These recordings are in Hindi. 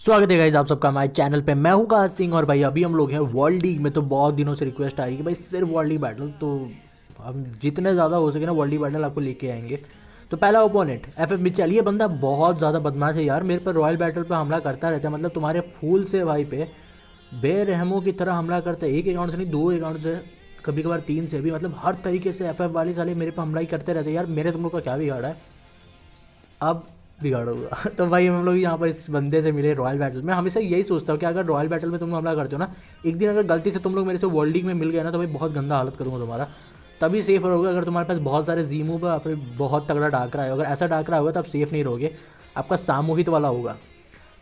स्वागत है गाइस आप सबका हमारे चैनल पे। मैं हूँ काश सिंह और भाई अभी हम लोग हैं वर्ल्ड लीग में। तो बहुत दिनों से रिक्वेस्ट आ रही है कि भाई सिर्फ वर्ल्ड लीग बैटल, तो हम जितने ज़्यादा हो सके ना वर्ल्ड लीग बैटल आपको लेके आएंगे। तो पहला ओपोनेंट एफ मिचेल। ये बंदा बहुत ज़्यादा बदमाश है यार, मेरे पर रॉयल बैटल पे हमला करता रहता है। मतलब तुम्हारे फूल से भाई पे बेरहमों की तरह हमला करता है। एक अकाउंट से नहीं, दो अकाउंट से, कभी कभार तीन से भी। मतलब हर तरीके से एफ वाले साले मेरे पर हमला ही करते रहते हैं यार। मेरे तुम लोग का क्या बिगाड़ा है? अब बिगाड़ोगा तो भाई हम लोग यहाँ पर इस बंदे से मिले रॉयल बैटल में। हमेशा यही सोचता हूँ कि अगर रॉयल बैटल में तुम हमला करते हो ना, एक दिन अगर गलती से तुम लोग मेरे से वर्ल्ड लीग में मिल गए ना, तो भाई बहुत गंदा हालत करूँगा तुम्हारा। तभी सेफ रहोगे अगर तुम्हारे पास बहुत सारे जीमू पर फिर बहुत तगड़ा डाकरा है। अगर ऐसा डाकरा होगा तो आप सेफ नहीं रहोगे, आपका सामूहिक वाला होगा।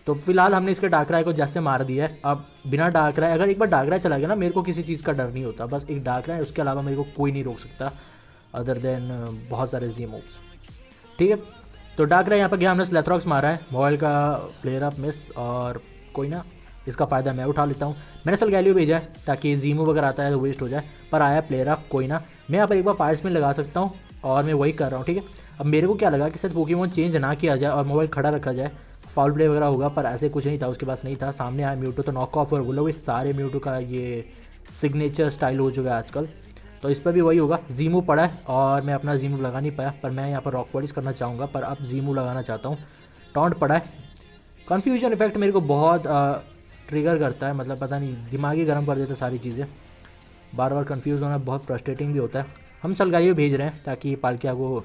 तो फिलहाल हमने इसके डाकराय को जैसे मार दिया है। अब बिना डाकराय, अगर एक बार डाकराय चला गया ना, मेरे को किसी चीज़ का डर नहीं होता। बस एक डाकराय, उसके अलावा मेरे को कोई नहीं रोक सकता अदर देन बहुत सारे जी मूव्स। ठीक है, तो डाकरा यहाँ पर गया, हमने स्लेथरॉक्स मारा है। मोबाइल का प्लेयर अप मिस, और कोई ना, इसका फ़ायदा मैं उठा लेता हूँ। मैंने सलगैलियो भेजा है ताकि जीमो वगैरह आता है तो वेस्ट हो जाए, पर आया प्लेयर अप, कोई ना। मैं यहाँ पर एक बार फायर स्पिन लगा सकता हूँ और मैं वही कर रहा हूँ। ठीक है, अब मेरे को क्या लगा कि शायद पोकेमोन चेंज ना किया जाए और मोबाइल खड़ा रखा जाए, फाउल प्ले वगैरह होगा, पर ऐसे कुछ नहीं था, उसके पास नहीं था। सामने आया म्यूटो तो नॉक ऑफ, और वो लोग सारे म्यूटो का ये सिग्नेचर स्टाइल हो चुका है आजकल। तो इस पर भी वही होगा। जीमू पड़ा है और मैं अपना जीमू लगा नहीं पाया, पर मैं यहाँ पर रॉक पॉलिश करना चाहूँगा, पर अब जीमू लगाना चाहता हूँ। टॉन्ट पड़ा है। कन्फ्यूजन इफेक्ट मेरे को बहुत ट्रिगर करता है, मतलब पता नहीं, दिमाग ही गर्म कर देता है सारी चीज़ें। बार बार कन्फ्यूज़ होना बहुत फ्रस्ट्रेटिंग भी होता है। हम सलगाइयो भेज रहे हैं ताकि पालकिया को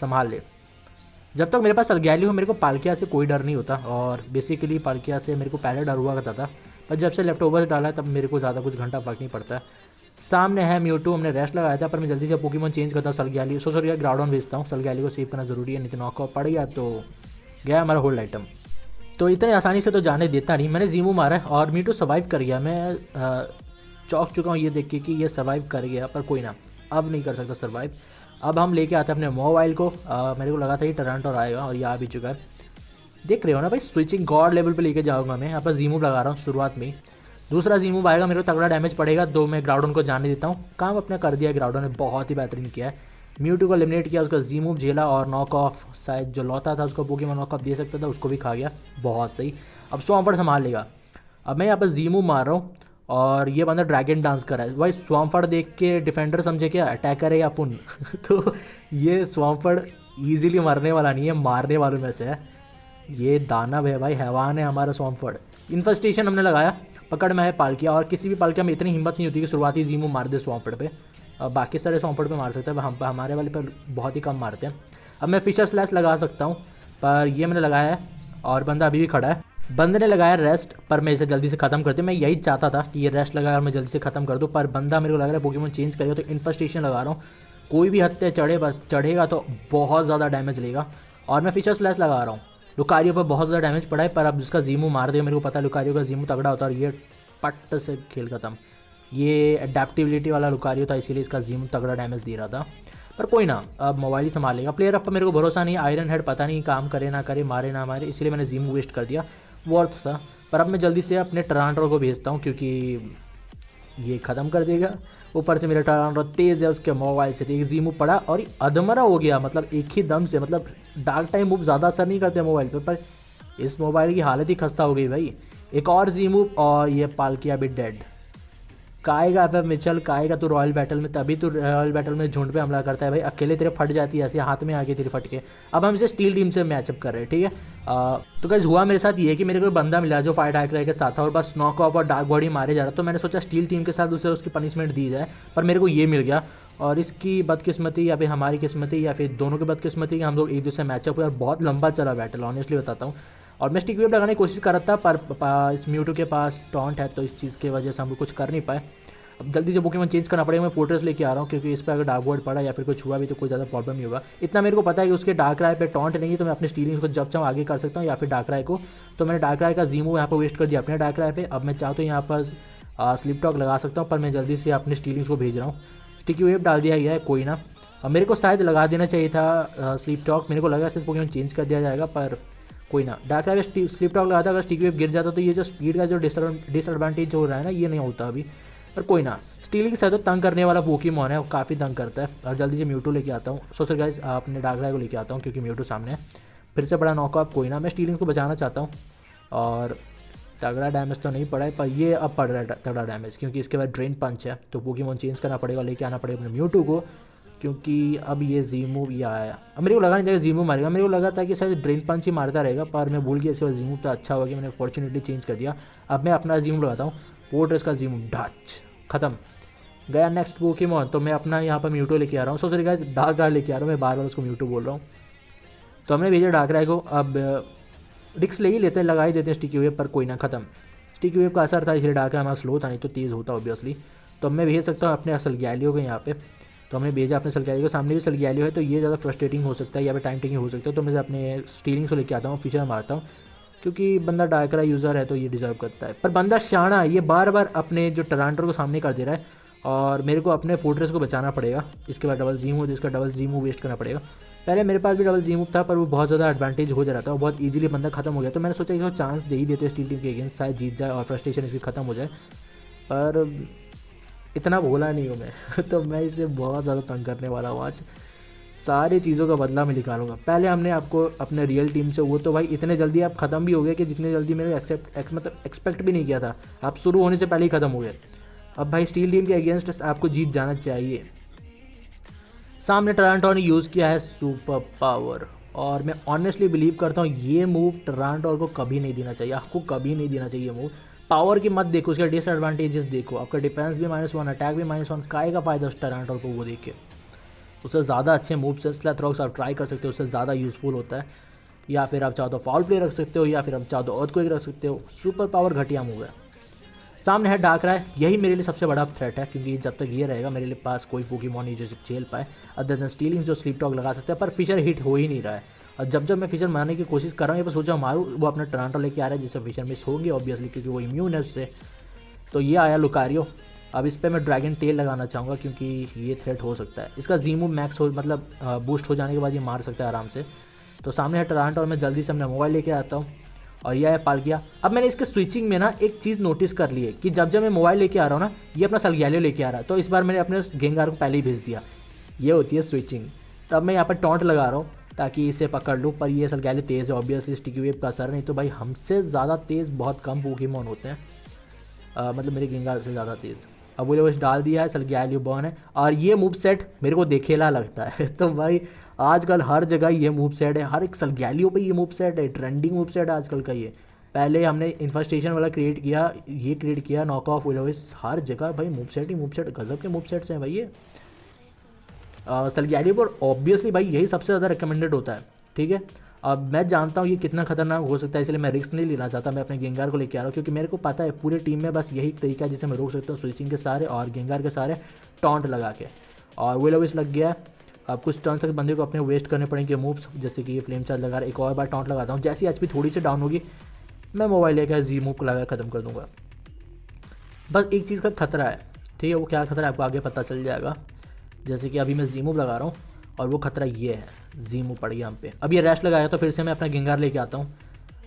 संभाल ले। जब तक मेरे पास सलगैली हो मेरे को पालकिया से कोई डर नहीं होता, और बेसिकली पालकिया से मेरे को पहले डर हुआ करता था, पर जब से लेफ्ट ओवर डाला है तब मेरे को ज़्यादा कुछ घंटा फर्क नहीं पड़ता है। सामने है म्यूटू, हमने रेस्ट लगाया था, पर मैं जल्दी से पोकेमोन चेंज करता हूँ। सलगैली सॉरी ग्राउडन भेजता हूँ। सलगैली को सेव करना ज़रूरी है, नहीं तो नॉकआउट पड़ गया तो गया हमारा होल्ड आइटम। तो इतने आसानी से तो जाने देता नहीं। मैंने जीमू मारा है और म्यूटू सर्वाइव कर गया। मैं चौंक चुका हूँ ये देख के कि ये सर्वाइव कर गया, पर कोई ना, अब नहीं कर सकता सर्वाइव। अब हम लेके आते हैं अपने मोबाइल को। मेरे को लगा था कि टोरंटो आएगा और ये आ भी चुका है। देख रहे हो ना भाई, स्विचिंग गॉड लेवल पे लेके जाऊंगा मैं। यहाँ पर जीमू लगा रहा हूँ शुरुआत में ही। दूसरा जीमू आएगा, मेरे को तगड़ा डैमेज पड़ेगा, तो मैं ग्राउडन को जाने देता हूँ। काम अपना कर दिया ग्राउडन ने, बहुत ही बेहतरीन किया है। म्यूटू को एलिमिनेट किया, उसका जीमू झेला और नॉक ऑफ, शायद जो लौता था उसको पोकेमॉन नॉक ऑफ दे सकता था, उसको भी खा गया। बहुत सही। अब स्वॉम्फर्ड संभाल लेगा। अब मैं यहाँ पर जीमू मार रहा हूँ और ये बंदा ड्रैगन डांस कर रहा है। भाई स्वॉम्फर्ड देख के डिफेंडर समझे क्या अटैकर है या पुन तो ये स्वॉम्फर्ड ईजिली मरने वाला नहीं है, मारने वालों में से है। ये दानव है भाई, हैवान है हमारा स्वॉम्फर्ड। इन्फेस्टेशन हमने लगाया, पकड़ में है पालकिया, और किसी भी पालकिया में इतनी हिम्मत नहीं होती कि शुरुआती जीमू मार दे स्वॉम्फर्ड पे। बाकी सारे स्वॉम्फर्ड पे मार सकते हैं, हम हमारे वाले पर बहुत ही कम मारते हैं। अब मैं फिशर स्लैश लगा सकता हूँ, पर ये मैंने लगाया है और बंदा अभी भी खड़ा है। बंदे ने लगाया रेस्ट, पर मैं इसे जल्दी से खत्म करती। मैं यही चाहता था कि ये रेस्ट लगाया और मैं जल्दी से खत्म कर दूँ, पर बंदा मेरे को लग रहा है पोकेमोन चेंज करेगा, तो इन्फेस्टेशन लगा रहा हूँ। कोई भी हत्या चढ़ेगा तो बहुत ज़्यादा डैमेज लेगा, और मैं फिशर स्लैश लगा रहा हूँ। लुकारियो पर बहुत ज़्यादा डैमेज पड़ा है, पर अब जिसका जीमू मार दिया, मेरे को पता है लुकारियो का जीमू तगड़ा होता है, और ये पट से खेल खत्म। ये अडेप्टिबिलिटी वाला लुकारियो था, इसीलिए इसका जीमू तगड़ा डैमेज दे रहा था, पर कोई ना, अब मोबाइल ही संभालेगा। प्लेयर अप पर मेरे को भरोसा नहीं। आयरन हेड पता नहीं काम करे ना करे, मारे ना मारे, इसलिए मैंने जीमू वेस्ट कर दिया, वर्थ था। पर अब मैं जल्दी से अपने टरांटो को भेजता हूँ, क्योंकि ये ख़त्म कर देगा। ऊपर से मेरा टरांटो तेज़ है, उसके मोबाइल से एक जीमू पड़ा और ये अधमरा हो गया, मतलब एक ही दम से। मतलब डार्क टाइम मूव ज़्यादा असर नहीं करते मोबाइल पर इस मोबाइल की हालत ही खस्ता हो गई भाई। एक और जीमू और ये पालकिया भी डेड। काएगा अब मिचल, काएगा तो रॉयल बैटल में, तभी तो रॉयल बैटल में झुंड पे हमला करता है भाई। अकेले तेरे फट जाती है, ऐसे हाथ में आके तेरे फट के। अब हम इसे स्टील टीम से मैचअप कर रहे हैं, ठीक है। तो गाइस हुआ मेरे साथ ये कि मेरे को बंदा मिला जो फायर टाइगर के साथ था, और बस नॉक ऑफ और डार्क बॉडी मारे जा रहा, तो मैंने सोचा स्टील टीम के साथ उसे उसकी पनिशमेंट दी जाए, पर मेरे को ये मिल गया। और इसकी बदकिस्मती या फिर हमारी किस्मती या फिर दोनों की बदकिस्मती कि हम लोग एक दूसरे मैचअप हुए, और बहुत लंबा चला बैटल, ऑनेस्टली बताता हूँ। और मैं स्टिक वेव लगाने की कोशिश कर रहा था, पर इस म्यूटू के पास टॉन्ट है, तो इस चीज़ की वजह से हम लोग कुछ कर नहीं पाए। अब जल्दी से पोकेमॉन चेंज करना पड़ेगा। मैं फोर्ट्रेस लेके आ रहा हूँ, क्योंकि इस पर अगर डार्क वर्ड पड़ा या फिर कुछ हुआ भी तो कोई ज़्यादा प्रॉब्लम नहीं होगा। इतना मेरे को पता है कि उसके डार्क राय पे टॉन्ट नहीं है, तो मैं अपने स्टीलिंग को जब चाहूँ आगे कर सकता हूँ, या फिर डार्क राय को। तो मैंने डार्क राय का जीमो यहाँ पर वेस्ट कर दिया अपने डार्क राय पे। अब मैं चाहता हूँ यहाँ पर स्लिप टॉक लगा सकता हूँ, पर मैं जल्दी से अपने स्टीलिंग्स को भेज रहा हूँ। स्टिकी वेव डाल दिया गया है, कोई ना। अब मेरे को शायद लगा देना चाहिए था स्लिप टॉक, मेरे को लगा सिर्फ पोकेमॉन चेंज कर दिया जाएगा, पर कोई ना। डार्क राय स्लिप टॉक लगाता, अगर स्टिकी वेव गिर जाता तो ये जो स्पीड का जो डिसएडवांटेज हो रहा है ना, ये नहीं होता अभी, पर कोई ना। स्टीलिंग से तो तंग करने वाला पोकेमॉन है, वो काफ़ी तंग करता है। और जल्दी से म्यूटू लेके आता हूँ। सो गाइस अपने डार्क राय को लेके आता हूँ, क्योंकि म्यूटू सामने है। फिर से बड़ा नॉकआउट, कोई ना, मैं स्टीलिंग को बचाना चाहता हूँ। और तगड़ा डैमेज तो नहीं पड़ा है, पर ये अब पड़ रहा है तगड़ा डैमेज, क्योंकि इसके बाद ड्रेन पंच है। तो पोकेमॉन चेंज करना पड़ेगा, लेके आना पड़ेगा अपने म्यूटू को, क्योंकि अब ये जीमू ये आया। अब मेरे को लगा नहीं था कि जीमू मारेगा, मेरे को लगा था कि शायद ड्रेन पंच ही मारता रहेगा, पर मैं भूल गया इसके बाद जीमू। तो अच्छा हुआ कि मैंने फॉर्चुनेटली चेंज कर दिया। अब मैं अपना जीमू लगाता हूँ, फोर्ट्रेस का जीमू, डच खत्म गया। नेक्स्ट पोकेमॉन, तो मैं अपना यहाँ पर म्यूटो लेके आ रहा हूँ। सो सॉरी गाइस, डार्कराय लेके आ रहा हूँ, मैं बार बार उसको म्यूटो बोल रहा हूँ। तो हमने भेजा डार्कराय को। अब रिक्स ले ही लेते हैं, लगा ही देते हैं स्टिकी वेव, पर कोई ना, खत्म। स्टिकी वेव का असर था, इसलिए डार्कराय हमारा स्लो था, नहीं तो तेज़ होता ऑब्वियसली। तो मैं भेज सकता हूँ अपने सलग्यालियो को यहाँ पे। तो हमने भेजा अपने सलग्यालियो को, सामने भी सलग्यालियो है, तो ये ज़्यादा फ्रस्ट्रेटिंग हो सकता है, या फिर टाइम टेकिंग हो सकता है। तो मैं अपने स्टीलिंग से लेके आता हूँ, फीचर मारता हूँ, क्योंकि बंदा डार्कराय यूज़र है तो ये डिज़र्व करता है। पर बंदा शाना है, ये बार बार अपने जो टरांटर को सामने कर दे रहा है, और मेरे को अपने फोर्ट्रेस को बचाना पड़ेगा। इसके बाद डबल जी मूव, जिसका डबल जी मूव वेस्ट करना पड़ेगा। पहले मेरे पास भी डबल जी मूव था, पर वो बहुत ज़्यादा एडवांटेज हो जा रहा था, बहुत इजीली बंदा खत्म हो गया। तो मैंने सोचा कि चांस दे ही देते स्टील टीम के अगेंस्ट, शायद जीत जाए और फ्रस्ट्रेशन इसकी खत्म हो जाए। पर इतना भोला नहीं हूँ मैं तो मैं इसे बहुत ज़्यादा तंग करने वाला हूँ आज। सारी चीज़ों का बदला मैं निकालूंगा। पहले हमने आपको अपने रियल टीम से, वो तो भाई इतने जल्दी आप ख़त्म भी हो गए कि जितने जल्दी मैंने एक्सपेक्ट भी नहीं किया था। आप शुरू होने से पहले ही ख़त्म हो गए। अब भाई स्टील टीम के अगेंस्ट आपको जीत जाना चाहिए। सामने टरांटो ने यूज़ किया है सुपर पावर, और मैं ऑनेस्टली बिलीव करता हूँ ये मूव टरांटो को कभी नहीं देना चाहिए, आपको कभी नहीं देना चाहिए मूव। पावर की मत देखो, उसके डिसएडवांटेजेस देखो। आपका डिफेंस भी -1, अटैक भी -1, काय का फायदा उस टरांटो को वो देख के। उससे ज़्यादा अच्छे मूव्स है स्लैथरॉक्स आप ट्राई कर सकते हो, उससे ज़्यादा यूज़फुल होता है। या फिर आप चाहो तो फाउल प्ले रख सकते हो, या फिर आप चाहो तो अर्थक्वेक रख सकते हो। सुपर पावर घटिया मूव है। सामने है डार्कराय, यही मेरे लिए सबसे बड़ा थ्रेट है, क्योंकि जब तक ये रहेगा मेरे लिए पास कोई पोकेमॉन नहीं जो झेल पाए अदर देन स्टीलिंग, जो स्लीप टॉक लगा सकते हैं। पर फिशर हिट हो ही नहीं रहा है, और जब मैं फिशर मारने की कोशिश कर रहा हूँ, ये पर सोचा मारूँ, वो अपना टरांटो लेके आ रहा है, जिससे फिशर मिस होंगे ऑब्वियसली, क्योंकि वो इम्यून है उससे। तो ये आया लुकारियो। अब इस पर मैं ड्रैगन टेल लगाना चाहूँगा, क्योंकि ये थ्रेट हो सकता है। इसका जीमू मैक्स हो, मतलब बूस्ट हो जाने के बाद ये मार सकता है आराम से। तो सामने है टरांटो, और मैं जल्दी से अपना मोबाइल लेके आता हूँ, और यह है पालकिया। अब मैंने इसके स्विचिंग में ना एक चीज़ नोटिस कर ली है कि जब मैं मोबाइल लेके आ रहा हूँ ना, ये अपना सलग्यालियो लेके आ रहा है। तो इस बार मैंने अपने गेंगार को पहले ही भेज दिया, ये होती है स्विचिंग। तब मैं यहाँ पर टॉन्ट लगा रहा हूँ ताकि इसे पकड़ लूँ, पर ये सलग्यालियो तेज़ है ऑब्वियसली, स्टिकी वेव का असर नहीं। तो भाई हमसे ज़्यादा तेज़ बहुत कम पोकेमॉन होते हैं, मतलब मेरे गेंगार से ज़्यादा तेज़। अब वो डाल दिया है, सलग्यालियो बर्न है, और ये मूव सेट मेरे को देखेला लगता है तो भाई आजकल हर जगह ये मूव सेट है, हर एक सलग्यालियो पे ये मूव सेट है, ट्रेंडिंग मूव सेट है आजकल का ये। पहले हमने इन्फेस्टेशन वाला क्रिएट किया, ये क्रिएट किया नॉक ऑफ विलोविस, हर जगह भाई मूव सेट ही मूव सेट, गजब के मूव सेट्स हैं भाई ये। सलग्यालियो पर ऑब्वियसली भाई यही सबसे ज़्यादा रिकमेंडेड होता है, ठीक है। अब मैं जानता हूँ ये कितना खतरनाक हो सकता है, इसलिए मैं रिस्क नहीं लेना चाहता। मैं अपने गेंगार को लेके आ रहा हूँ, क्योंकि मेरे को पता है पूरे टीम में बस यही तरीका है जिसे मैं रोक सकता हूँ, स्विचिंग के सारे और गेंगार के सारे टॉन्ट लगा के। और विलोविस लग गया। अब कुछ टर्न तक बंदे को अपने वेस्ट करने पड़ेंगे मूव्स, जैसे कि ये फ्लेम चार्ज लगा रहा है। एक और बार टॉन्ट लगाता हूँ, जैसी एचपी थोड़ी सी डाउन होगी मैं मोबाइल लेकर जी मूव को लगा ख़त्म कर दूँगा। बस एक चीज़ का खतरा है, ठीक है, वो क्या खतरा है आपको आगे पता चल जाएगा। जैसे कि अभी मैं जी मूव लगा रहा हूँ, और वो खतरा ये है, जी मूव पड़ गया हम पे। अब ये रैश लगाया तो फिर से मैं अपना गेंगार लेके आता हूँ।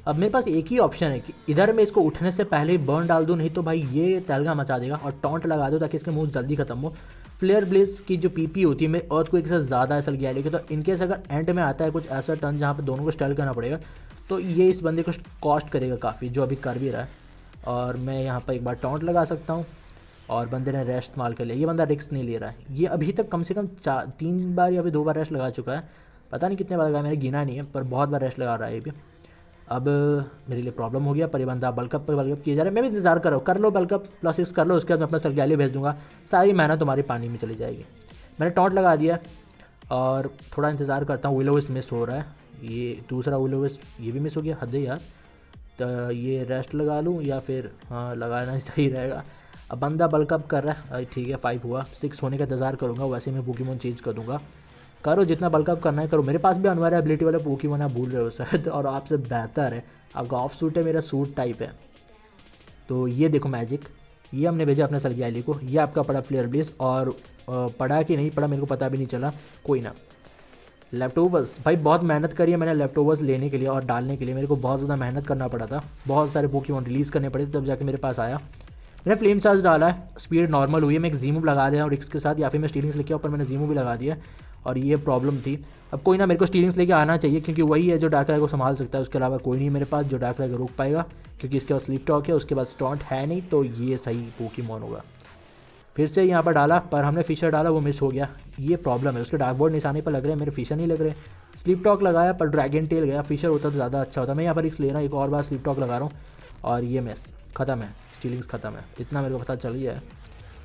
अब मेरे पास एक ही ऑप्शन है कि इधर मैं इसको उठने से पहले ही बर्न डाल दूँ, नहीं तो भाई ये तलगा मचा देगा, और टॉन्ट लगा दो ताकि इसके मूव जल्दी खत्म हो। फ्लेयर ब्लेज की जो पीपी होती है मैं अर्थक्वेक से ज़्यादा ऐसा गया, लेकिन तो इनकेस अगर एंड में आता है कुछ ऐसा टर्न जहाँ पे दोनों को स्टल करना पड़ेगा, तो ये इस बंदे को कॉस्ट करेगा काफ़ी, जो अभी कर भी रहा है। और मैं यहाँ पर एक बार टॉन्ट लगा सकता हूँ, और बंदे ने रेस्ट इस्तेमाल कर लिया। ये बंदा रिस्क नहीं ले रहा है, ये अभी तक कम से कम 3 बार या फिर 2 बार रेस्ट लगा चुका है, पता नहीं कितने बार लगा, मैंने गिना नहीं है, पर बहुत बार रेस्ट लगा रहा है ये भी। अब मेरे लिए प्रॉब्लम हो गया, पर ये बंदा बल्कअप पर बल्कअप किया जा रहा है। मैं भी इंतजार कर रहा हूँ, कर लो बल्कअप +6 कर लो, उसके बाद मैं अपना सलग्यालियो भेज दूँगा, सारी मेहनत तुम्हारी पानी में चली जाएगी। मैंने टॉन्ट लगा दिया, और थोड़ा इंतज़ार करता हूँ। विलोविस मिस हो रहा है, ये दूसरा विलोविस ये भी मिस हो गया, हद है यार। तो ये रेस्ट लगा लूँ या फिर हाँ लगाना सही रहेगा। अब बंदा बल्कअप कर रहा है, ठीक है 5 हुआ, 6 होने का इंतजार करूँगा, वैसे मैं पोकेमॉन चेंज कर दूँगा। करो जितना बल्कअप करना है करो। मेरे पास भी अनवायर एबिलिटी वाले पोकेमॉन आप भूल रहे हो शायद, और आपसे बेहतर है, आपका ऑफ सूट है, मेरा सूट टाइप है। तो ये देखो मैजिक, ये हमने भेजा अपने सलग्यालियो को, ये आपका पड़ा फ्लेयर ब्लेज, और पड़ा कि नहीं पड़ा मेरे को पता भी नहीं चला, कोई ना। लेफ्ट ओवर्स, भाई बहुत मेहनत करी है मैंने लेफ्ट ओवर्स लेने के लिए और डालने के लिए, मेरे को बहुत ज़्यादा मेहनत करना पड़ा था, बहुत सारे पोकेमॉन रिलीज़ करने पड़े तब जाके मेरे पास आया। मैंने फ्लेम चार्ज डाला है, स्पीड नॉर्मल हुई है, मैं एक जी मूव लगा दिया और रिक्स के साथ, या फिर मैं स्टीलिंग्स लेके ऊपर मैंने जी मूव भी लगा दिया, और ये प्रॉब्लम थी। अब कोई ना, मेरे को स्टीलिंग्स लेके आना चाहिए, क्योंकि वही है जो डार्कराय को संभाल सकता है, उसके अलावा कोई नहीं मेरे पास जो डार्कराय को रोक पाएगा। क्योंकि इसके बाद स्लीप टॉक है, उसके बाद स्टॉन्ट है नहीं, तो ये सही पोकेमॉन होगा। फिर से यहाँ पर डाला पर हमने फिशर डाला, वो मिस हो गया, ये प्रॉब्लम है। उसके डार्क बोर्ड निशाने पर लग रहे हैं, मेरे फिशर नहीं लग रहे। स्लीप टॉक लगाया पर ड्रैगन टेल गया, फिशर होता तो ज़्यादा अच्छा होता। मैं यहाँ पर रिस्क ले रहा हूँ, एक और बार स्लीप टॉक लगा रहा हूँ और ये मिस, ख़त्म है, स्टीलिंग्स ख़त्म है, इतना मेरे को पता चल गया है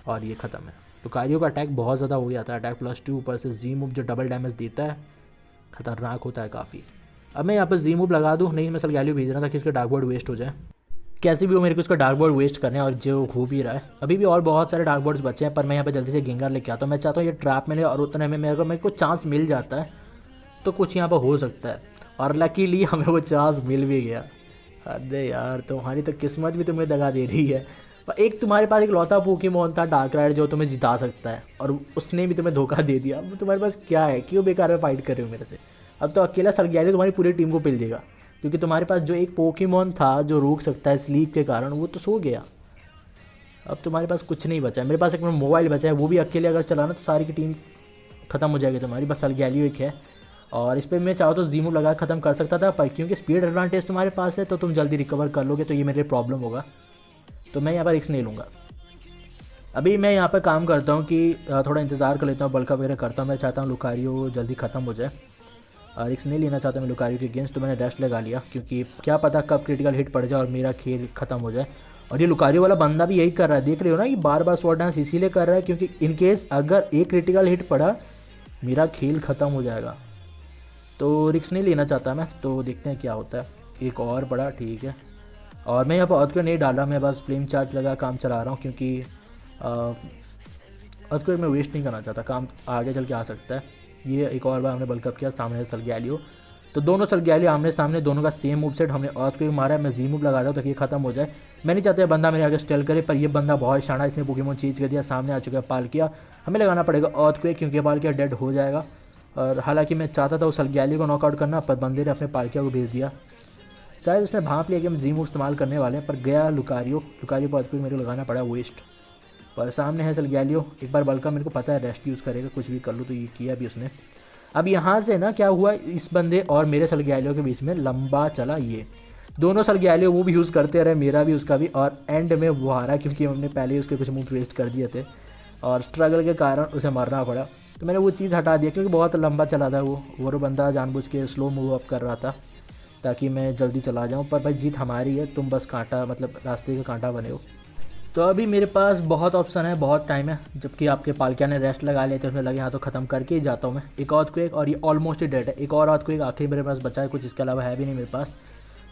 और ये ख़त्म है। लुकारियो का अटैक बहुत ज़्यादा हो गया था, अटैक +2 ऊपर से जी मूव जो डबल डैमेज देता है, खतरनाक होता है काफ़ी। अब मैं यहाँ पर जी मूव लगा दूँ, नहीं मैं सलगैलियो भेज रहा था कि इसका डार्क बोर्ड वेस्ट हो जाए, कैसे भी हो मेरे को इसका डार्क बोर्ड वेस्ट करना है और जो हो भी रहा है। अभी भी और बहुत सारे डार्क बोर्ड्स बचे हैं पर मैं यहाँ पे जल्दी से गेंगार लेके आता हूँ। मैं चाहता हूँ ये ट्रैप में ले और उतने में मेरे को चांस मिल जाता है तो कुछ यहाँ पर हो सकता है, और लकीली हमें वो चांस मिल भी गया। अरे यार तुम्हारी तो किस्मत भी तुम्हें दगा दे रही है। एक तुम्हारे पास एक लौता पोकेमॉन था डार्कराइड जो तुम्हें जिता सकता है और उसने भी तुम्हें धोखा दे दिया। अब तुम्हारे पास क्या है, क्यों बेकार में फाइट कर रहे हो मेरे से। अब तो अकेला सलगैलियो तुम्हारी पूरी टीम को पिल देगा, क्योंकि तुम्हारे पास जो एक पोकेमॉन था जो रोक सकता है स्लीप के कारण, वो तो सो गया। अब तुम्हारे पास कुछ नहीं बचा है। मेरे पास एक मोबाइल बचा है, वो भी अकेले अगर चलाना तो सारी की टीम खत्म हो जाएगी तुम्हारी। बस सलगैलियो एक है और इस पर मैं चाहो तो जी मूव लगा ख़त्म कर सकता था, पर क्योंकि स्पीड एडवांटेज तुम्हारे पास है तो तुम जल्दी रिकवर कर लोगे, तो ये मेरे प्रॉब्लम होगा, तो मैं यहाँ पर रिस्क नहीं लूँगा। अभी मैं यहाँ पर काम करता हूँ कि थोड़ा इंतज़ार कर लेता हूँ, बल्का वगैरह करता हूँ। मैं चाहता हूँ लुकारियो जल्दी ख़त्म हो जाए, रिस्क नहीं लेना चाहता मैं लुकारियो के अगेंस्ट, तो मैंने रेस्ट लगा लिया क्योंकि क्या पता कब क्रिटिकल हिट पड़ जाए और मेरा खेल ख़त्म हो जाए। और ये लुकारियो वाला बंदा भी यही कर रहा है, देख रहे हो ना, ये बार बार स्वॉर्ड डांस इसीलिए कर रहा है क्योंकि इनकेस अगर एक क्रिटिकल हिट पड़ा मेरा खेल ख़त्म हो जाएगा, तो रिस्क नहीं लेना चाहता मैं। तो देखते हैं क्या होता है। एक और बड़ा ठीक है, और मैं यहाँ पर अर्थ को नहीं डाला, मैं बस फ्लेम चार्ज लगा काम चला रहा हूँ क्योंकि अर्थ को मैं वेस्ट नहीं करना चाहता, काम आगे चल के आ सकता है। ये एक और बार हमने बल्कअप किया, सामने सलगैलियो, तो दोनों सलगैलियो आमने सामने, दोनों का सेम मूव सेट। हमने अर्थ को मारा है, मैं जी मूव लगा रहा हूँ ताकि ये खत्म हो जाए। मैं नहीं चाहता बंदा मेरे आगे स्टेल करे, पर ये बंदा बहुत शाना, इसने पोकेमॉन चेंज कर दिया, सामने आ चुका है पालकिया। हमें लगाना पड़ेगा अर्थ को क्योंकि पालकिया डेड हो जाएगा। और हालांकि मैं चाहता था उस सलगैलियो को नॉकआउट करना, पर बंदे ने अपने पालकिया को भेज दिया। शायद उसने भाप लिया कि हम जी मूव इस्तेमाल करने वाले हैं, पर गया लुकारियो पर अर्थ को मेरे को लगाना पड़ा वेस्ट। पर सामने है सलगैलियो, एक बार बल्का मेरे को पता है रेस्ट यूज़ करेगा, कुछ भी कर लो, तो ये किया भी उसने। अब यहाँ से ना क्या हुआ, इस बंदे और मेरे सलगैलियो के बीच में लंबा चला, ये दोनों सलगैलियो वो भी यूज़ करते रहे, मेरा भी उसका भी, और एंड में वो हारा क्योंकि हमने पहले ही उसके कुछ मूव वेस्ट कर दिए थे और स्ट्रगल के कारण उसे मरना पड़ा। तो मैंने वो चीज़ हटा दिया क्योंकि बहुत लंबा चला था वो बंदा जानबूझ के स्लो मूव अप कर रहा था ताकि मैं जल्दी चला जाऊँ। पर भाई जीत हमारी है, तुम बस कांटा मतलब रास्ते का कांटा बने हो। तो अभी मेरे पास बहुत ऑप्शन है, बहुत टाइम है, जबकि आपके पालकिया ने रेस्ट लगा लिया तो उसमें लगे हाँ तो ख़त्म करके ही जाता हूँ मैं। एक अर्थक्वेक और ये ऑलमोस्ट ही डेड है, एक और अर्थक्वेक आखिर मेरे पास बचा है, कुछ इसके अलावा है भी नहीं मेरे पास।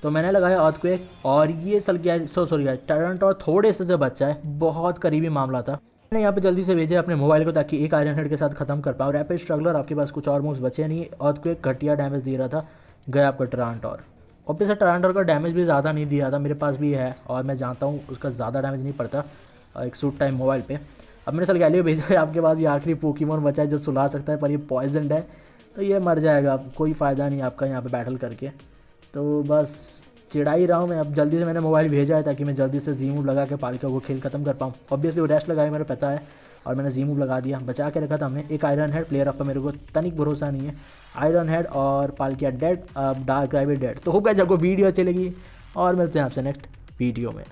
तो मैंने लगाया अर्थक्वेक और ये सॉरी टैरेंटॉर थोड़े से बचा है, बहुत करीबी मामला था। मैंने यहाँ पे जल्दी से भेजा अपने मोबाइल को ताकि एक आयरन हेड के साथ खत्म कर पाऊँ। रैपिड स्ट्रगलर आपके पास कुछ और मूव्स बचे नहीं, अर्थक्वेक घटिया डैमेज दे रहा था, गया आपका टैरेंटॉर। ऑब्वियसली टैरेंटॉर का डैमेज भी ज़्यादा नहीं दिया था, मेरे पास भी है और मैं जानता हूँ उसका ज़्यादा डैमेज नहीं पड़ता एक सूट टाइम मोबाइल पे। अब मैंने सलगैलियो भेजा है, आपके पास ये आखिरी पोकेमॉन बचा है जो सुला सकता है, पर ये पॉइजनड है तो ये मर जाएगा, कोई फ़ायदा नहीं आपका यहाँ पे बैटल करके। तो बस चिढ़ा ही रहा हूँ मैं। अब जल्दी से मैंने मोबाइल भेजा है ताकि मैं जल्दी से जी मूव लगा के पालकिया को खेल खत्म कर पाऊँ। ऑब्वियसली वो रेस्ट लगाए मेरे पता है और मैंने जी मूव लगा दिया, बचा के रखा था हमने। एक आयरन हेड प्लेयर अप पर मेरे को तनिक भरोसा नहीं है, आयरन हेड और Palkia dead, dark rival dead. तो होगा जब को वीडियो अच्छी लगी और मिलते हैं आपसे नेक्स्ट वीडियो में।